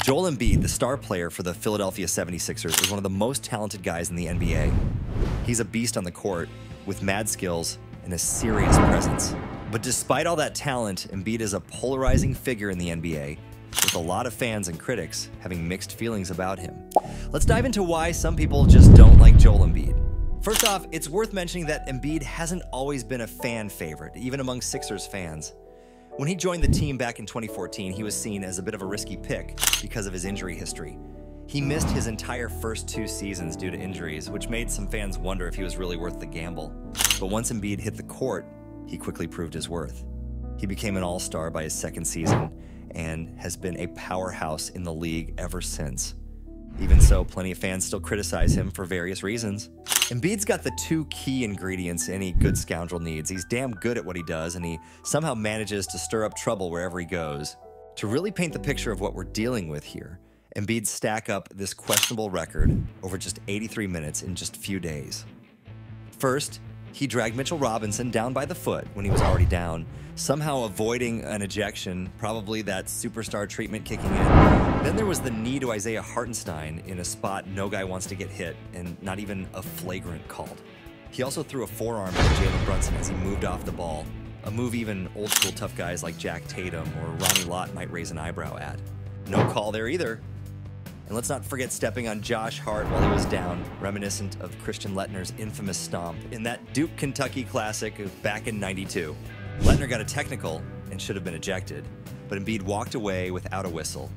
Joel Embiid, the star player for the Philadelphia 76ers, is one of the most talented guys in the NBA. He's a beast on the court with mad skills and a serious presence. But despite all that talent, Embiid is a polarizing figure in the NBA, with a lot of fans and critics having mixed feelings about him. Let's dive into why some people just don't like Joel Embiid. First off, it's worth mentioning that Embiid hasn't always been a fan favorite, even among Sixers fans. When he joined the team back in 2014, he was seen as a bit of a risky pick because of his injury history. He missed his entire first 2 seasons due to injuries, which made some fans wonder if he was really worth the gamble. But once Embiid hit the court, he quickly proved his worth. He became an all-star by his 2nd season and has been a powerhouse in the league ever since. Even so, plenty of fans still criticize him for various reasons. Embiid's got the 2 key ingredients any good scoundrel needs. He's damn good at what he does, and he somehow manages to stir up trouble wherever he goes. To really paint the picture of what we're dealing with here, Embiid stack up this questionable record over just 83 minutes in just a few days. First, he dragged Mitchell Robinson down by the foot when he was already down, somehow avoiding an ejection, probably that superstar treatment kicking in. Then there was the knee to Isaiah Hartenstein in a spot no guy wants to get hit, and not even a flagrant called. He also threw a forearm at Jalen Brunson as he moved off the ball, a move even old-school tough guys like Jack Tatum or Ronnie Lott might raise an eyebrow at. No call there either. And let's not forget stepping on Josh Hart while he was down, reminiscent of Christian Lettner's infamous stomp in that Duke Kentucky Classic back in '92. Lettner got a technical and should have been ejected, but Embiid walked away without a whistle,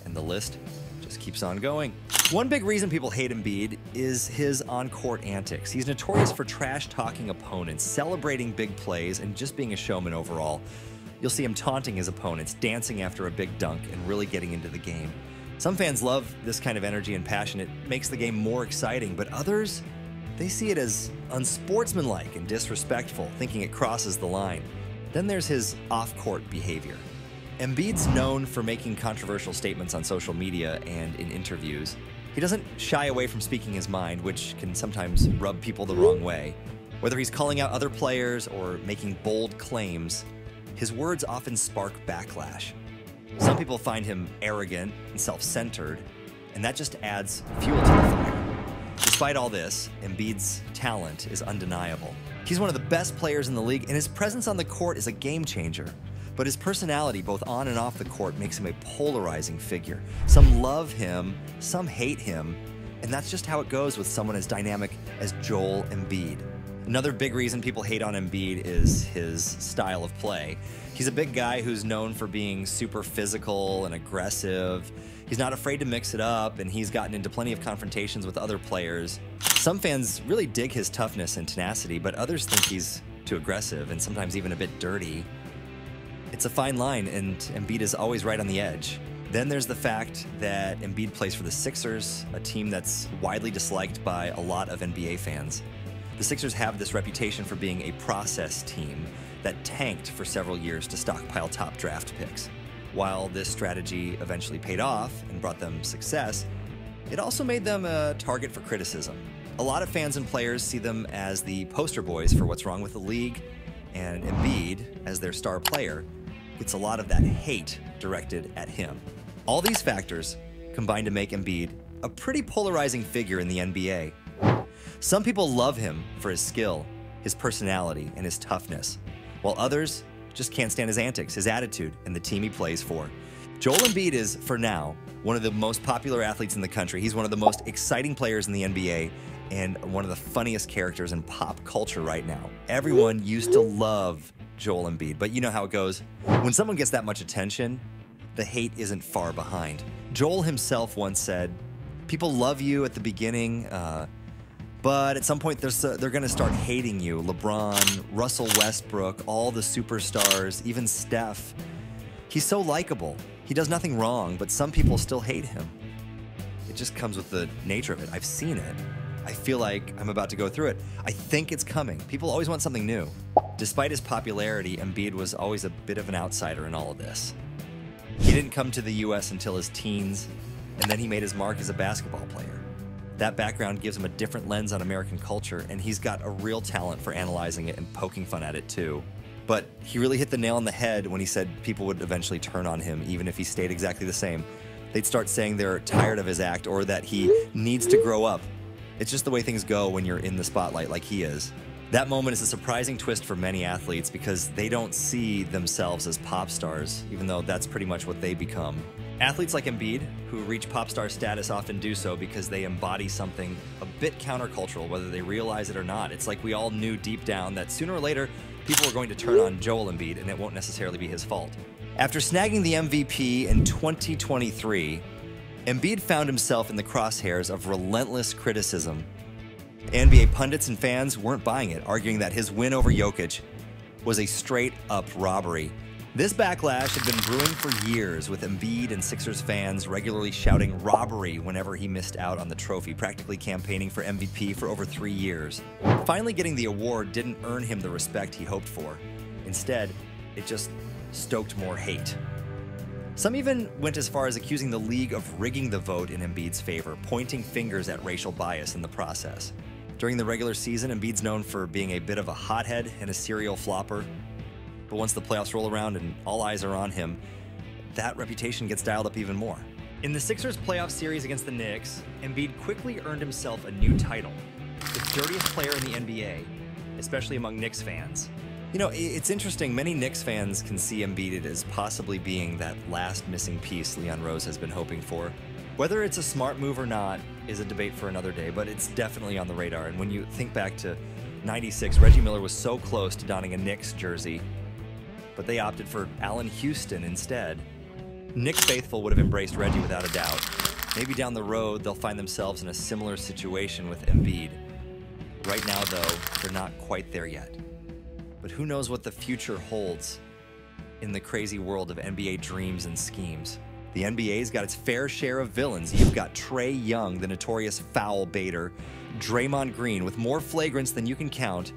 and the list just keeps on going. One big reason people hate Embiid is his on-court antics. He's notorious for trash-talking opponents, celebrating big plays, and just being a showman overall. You'll see him taunting his opponents, dancing after a big dunk, and really getting into the game. Some fans love this kind of energy and passion. It makes the game more exciting, but others, they see it as unsportsmanlike and disrespectful, thinking it crosses the line. Then there's his off-court behavior. Embiid's known for making controversial statements on social media and in interviews. He doesn't shy away from speaking his mind, which can sometimes rub people the wrong way. Whether he's calling out other players or making bold claims, his words often spark backlash. Some people find him arrogant and self-centered, and that just adds fuel to the fire. Despite all this, Embiid's talent is undeniable. He's one of the best players in the league, and his presence on the court is a game changer. But his personality, both on and off the court, makes him a polarizing figure. Some love him, some hate him, and that's just how it goes with someone as dynamic as Joel Embiid. Another big reason people hate on Embiid is his style of play. He's a big guy who's known for being super physical and aggressive. He's not afraid to mix it up, and he's gotten into plenty of confrontations with other players. Some fans really dig his toughness and tenacity, but others think he's too aggressive and sometimes even a bit dirty. It's a fine line, and Embiid is always right on the edge. Then there's the fact that Embiid plays for the Sixers, a team that's widely disliked by a lot of NBA fans. The Sixers have this reputation for being a process team that tanked for several years to stockpile top draft picks. While this strategy eventually paid off and brought them success, it also made them a target for criticism. A lot of fans and players see them as the poster boys for what's wrong with the league, and Embiid, as their star player, gets a lot of that hate directed at him. All these factors combine to make Embiid a pretty polarizing figure in the NBA. Some people love him for his skill, his personality, and his toughness, while others just can't stand his antics, his attitude, and the team he plays for. Joel Embiid is, for now, one of the most popular athletes in the country. He's one of the most exciting players in the NBA and one of the funniest characters in pop culture right now. Everyone used to love Joel Embiid, but you know how it goes. When someone gets that much attention, the hate isn't far behind. Joel himself once said, "People love you at the beginning, but at some point they're going to start hating you. LeBron, Russell Westbrook, all the superstars, even Steph. He's so likable. He does nothing wrong, but some people still hate him. It just comes with the nature of it. I've seen it. I feel like I'm about to go through it. I think it's coming. People always want something new." Despite his popularity, Embiid was always a bit of an outsider in all of this. He didn't come to the US until his teens, and then he made his mark as a basketball player. That background gives him a different lens on American culture, and he's got a real talent for analyzing it and poking fun at it too. But he really hit the nail on the head when he said people would eventually turn on him, even if he stayed exactly the same. They'd start saying they're tired of his act or that he needs to grow up. It's just the way things go when you're in the spotlight like he is. That moment is a surprising twist for many athletes because they don't see themselves as pop stars, even though that's pretty much what they become. Athletes like Embiid, who reach pop star status, often do so because they embody something a bit countercultural, whether they realize it or not. It's like we all knew deep down that sooner or later, people were going to turn on Joel Embiid, and it won't necessarily be his fault. After snagging the MVP in 2023, Embiid found himself in the crosshairs of relentless criticism. NBA pundits and fans weren't buying it, arguing that his win over Jokic was a straight-up robbery. This backlash had been brewing for years, with Embiid and Sixers fans regularly shouting robbery whenever he missed out on the trophy, practically campaigning for MVP for over 3 years. Finally getting the award didn't earn him the respect he hoped for. Instead, it just stoked more hate. Some even went as far as accusing the league of rigging the vote in Embiid's favor, pointing fingers at racial bias in the process. During the regular season, Embiid's known for being a bit of a hothead and a serial flopper. But once the playoffs roll around and all eyes are on him, that reputation gets dialed up even more. In the Sixers playoff series against the Knicks, Embiid quickly earned himself a new title, the dirtiest player in the NBA, especially among Knicks fans. You know, it's interesting, many Knicks fans can see Embiid as possibly being that last missing piece Leon Rose has been hoping for. Whether it's a smart move or not is a debate for another day, but it's definitely on the radar. And when you think back to '96, Reggie Miller was so close to donning a Knicks jersey, but they opted for Allen Houston instead. Knicks faithful would have embraced Reggie without a doubt. Maybe down the road, they'll find themselves in a similar situation with Embiid. Right now, though, they're not quite there yet. But who knows what the future holds in the crazy world of NBA dreams and schemes. The NBA's got its fair share of villains. You've got Trae Young, the notorious foul baiter, Draymond Green with more flagrants than you can count,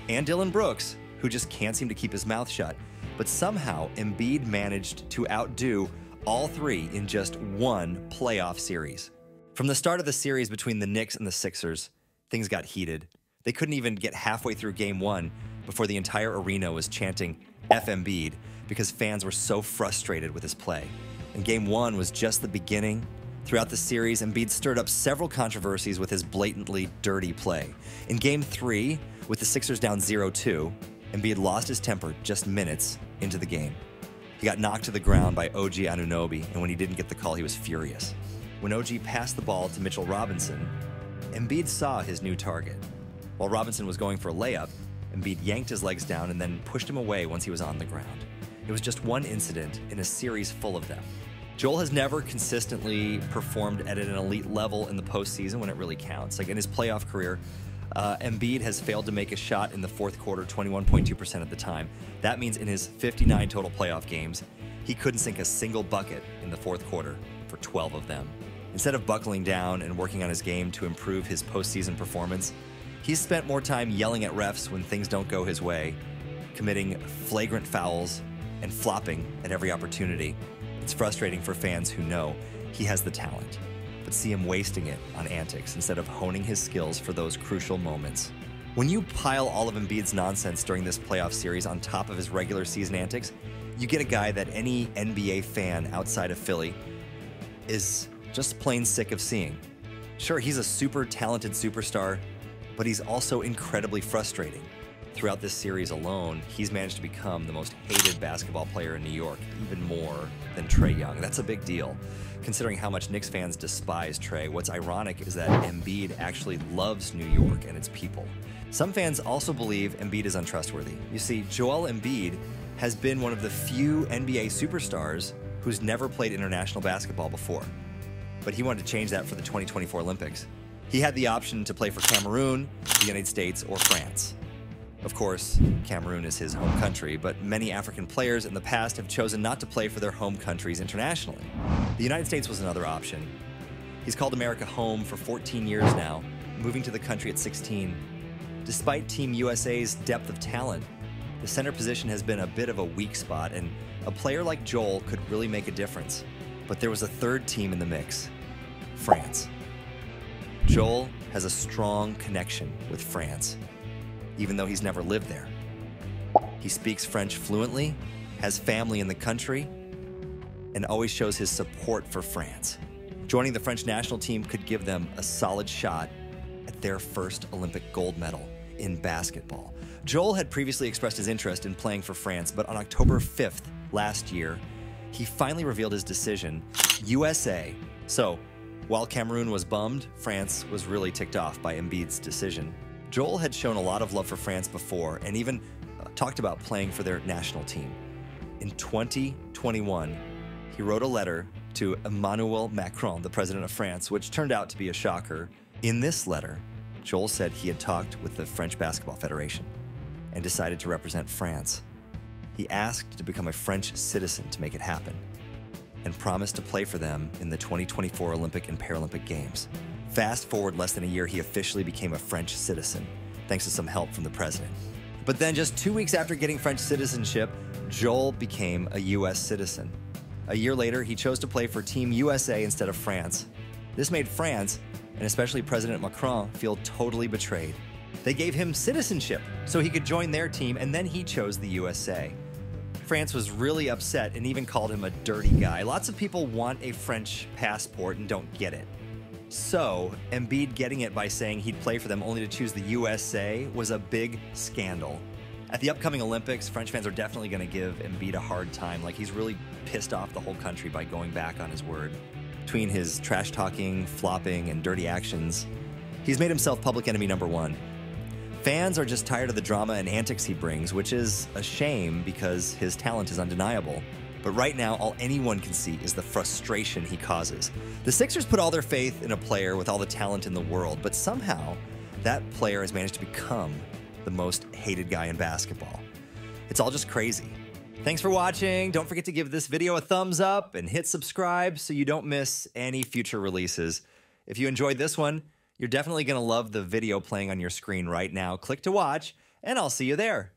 and Dylan Brooks, who just can't seem to keep his mouth shut. But somehow, Embiid managed to outdo all three in just one playoff series. From the start of the series between the Knicks and the Sixers, things got heated. They couldn't even get halfway through Game 1 before the entire arena was chanting F Embiid because fans were so frustrated with his play. And Game 1 was just the beginning. Throughout the series, Embiid stirred up several controversies with his blatantly dirty play. In Game 3, with the Sixers down 0-2, Embiid lost his temper just minutes into the game. He got knocked to the ground by OG Anunoby, and when he didn't get the call, he was furious. When OG passed the ball to Mitchell Robinson, Embiid saw his new target. While Robinson was going for a layup, Embiid yanked his legs down and then pushed him away once he was on the ground. It was just one incident in a series full of them. Joel has never consistently performed at an elite level in the postseason when it really counts. Like in his playoff career, Embiid has failed to make a shot in the fourth quarter 21.2% of the time. That means in his 59 total playoff games, he couldn't sink a single bucket in the fourth quarter for 12 of them. Instead of buckling down and working on his game to improve his postseason performance, he's spent more time yelling at refs when things don't go his way, committing flagrant fouls, and flopping at every opportunity. It's frustrating for fans who know he has the talent, but see him wasting it on antics instead of honing his skills for those crucial moments. When you pile all of Embiid's nonsense during this playoff series on top of his regular season antics, you get a guy that any NBA fan outside of Philly is just plain sick of seeing. Sure, he's a super talented superstar, but he's also incredibly frustrating. Throughout this series alone, he's managed to become the most hated basketball player in New York, even more than Trae Young. That's a big deal, considering how much Knicks fans despise Trae. What's ironic is that Embiid actually loves New York and its people. Some fans also believe Embiid is untrustworthy. You see, Joel Embiid has been one of the few NBA superstars who's never played international basketball before, but he wanted to change that for the 2024 Olympics. He had the option to play for Cameroon, the United States, or France. Of course, Cameroon is his home country, but many African players in the past have chosen not to play for their home countries internationally. The United States was another option. He's called America home for 14 years now, moving to the country at 16. Despite Team USA's depth of talent, the center position has been a bit of a weak spot, and a player like Joel could really make a difference. But there was a third team in the mix, France. Joel has a strong connection with France, even though he's never lived there. He speaks French fluently, has family in the country, and always shows his support for France. Joining the French national team could give them a solid shot at their first Olympic gold medal in basketball. Joel had previously expressed his interest in playing for France, but on October 5th last year, he finally revealed his decision, USA. So, while Cameroon was bummed, France was really ticked off by Embiid's decision. Joel had shown a lot of love for France before and even talked about playing for their national team. In 2021, he wrote a letter to Emmanuel Macron, the president of France, which turned out to be a shocker. In this letter, Joel said he had talked with the French Basketball Federation and decided to represent France. He asked to become a French citizen to make it happen and promised to play for them in the 2024 Olympic and Paralympic Games. Fast forward less than a year, he officially became a French citizen, thanks to some help from the president. But then just 2 weeks after getting French citizenship, Joel became a U.S. citizen. A year later, he chose to play for Team USA instead of France. This made France, and especially President Macron, feel totally betrayed. They gave him citizenship so he could join their team, and then he chose the USA. France was really upset and even called him a dirty guy. Lots of people want a French passport and don't get it. So, Embiid getting it by saying he'd play for them only to choose the USA was a big scandal. At the upcoming Olympics, French fans are definitely going to give Embiid a hard time. Like, he's really pissed off the whole country by going back on his word. Between his trash-talking, flopping, and dirty actions, he's made himself public enemy number one. Fans are just tired of the drama and antics he brings, which is a shame because his talent is undeniable. But right now, all anyone can see is the frustration he causes. The Sixers put all their faith in a player with all the talent in the world, but somehow that player has managed to become the most hated guy in basketball. It's all just crazy. Thanks for watching. Don't forget to give this video a thumbs up and hit subscribe so you don't miss any future releases. If you enjoyed this one, you're definitely going to love the video playing on your screen right now. Click to watch, and I'll see you there.